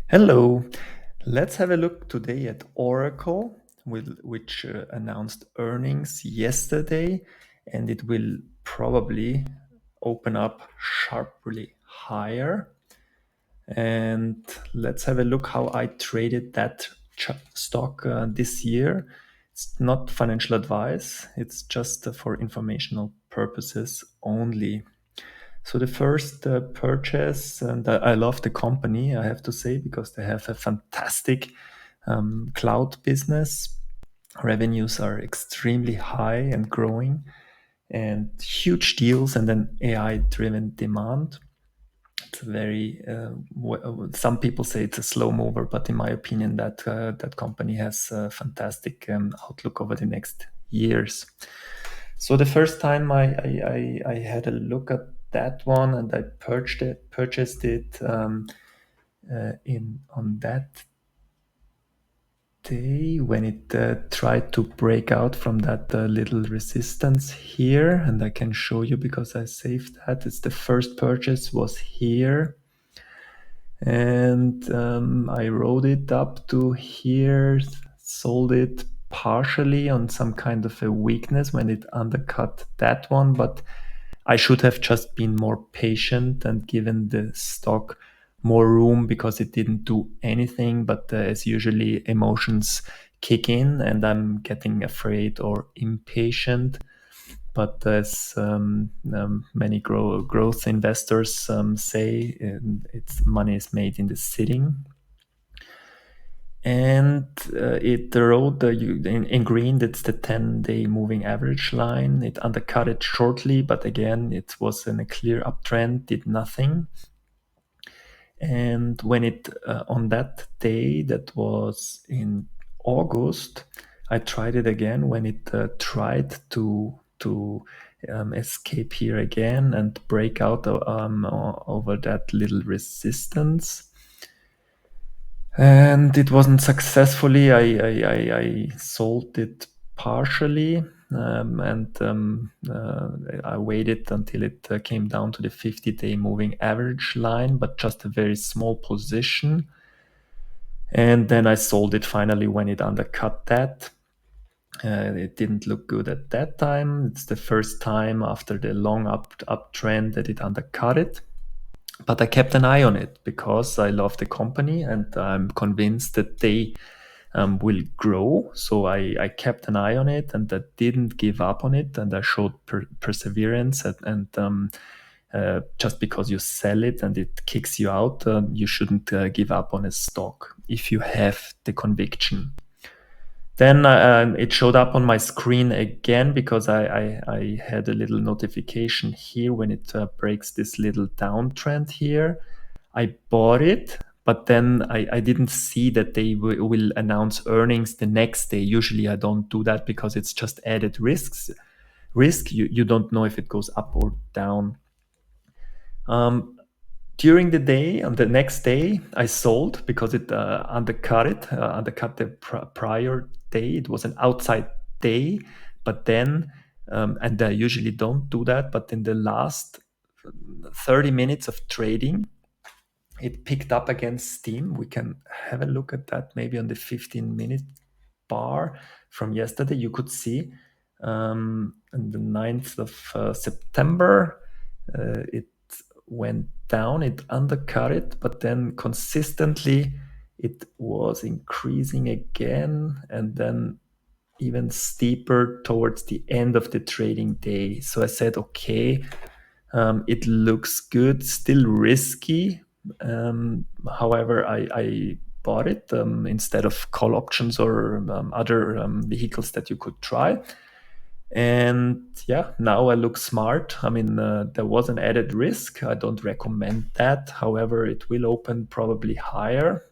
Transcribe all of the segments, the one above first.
Hello. Let's have a look today at Oracle, which announced earnings yesterday, and it will probably open up sharply higher. And let's have a look how I traded that stock this year. It's not financial advice, it's just for informational purposes only. So the first purchase, and I love the company, I have to say, because they have a fantastic cloud business. Revenues are extremely high and growing, and huge deals, and then AI-driven demand. It's very. Some people say it's a slow mover, but in my opinion, that company has a fantastic outlook over the next years. So the first time I had a look at that one and I purchased it in on that day when it tried to break out from that little resistance here, and I can show you because I saved that. It's the first purchase was here, and I rode it up to here, sold it partially on some kind of a weakness when it undercut that one, but I should have just been more patient and given the stock more room because it didn't do anything. But as usually, emotions kick in and I'm getting afraid or impatient. But as many growth investors say, it's money is made in the sitting. And the road in green, that's the 10-day moving average line. It undercut it shortly, but again, it was in a clear uptrend, did nothing. And when it on that day, that was in August, I tried it again when it tried to escape here again and break out over that little resistance. And it wasn't successfully. I sold it partially, and I waited until it came down to the 50-day moving average line, but just a very small position. And then I sold it finally when it undercut that. It didn't look good at that time. It's the first time after the long uptrend that it undercut it. But I kept an eye on it because I love the company and I'm convinced that they will grow. So I kept an eye on it and I didn't give up on it, and I showed perseverance. And just because you sell it and it kicks you out, you shouldn't give up on a stock if you have the conviction. Then it showed up on my screen again because I had a little notification here when it breaks this little downtrend here. I bought it, but then I didn't see that they will announce earnings the next day. Usually I don't do that because it's just added risks. You don't know if it goes up or down. During the day, on the next day, I sold because it undercut the prior day. It was an outside day, but then, and I usually don't do that, but in the last 30 minutes of trading, it picked up against Steam. We can have a look at that maybe on the 15-minute bar from yesterday. You could see on the 9th of September, it went down, it undercut it, but then consistently it was increasing again and then even steeper towards the end of the trading day. So I said, okay, it looks good, still risky. However, I bought it instead of call options or other vehicles that you could try. And yeah, now I look smart. I mean, there was an added risk. I don't recommend that. However, it will open probably higher.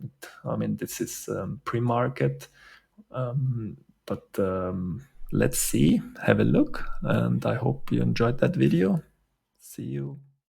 I mean, this is pre-market. But let's see, have a look. And I hope you enjoyed that video. See you.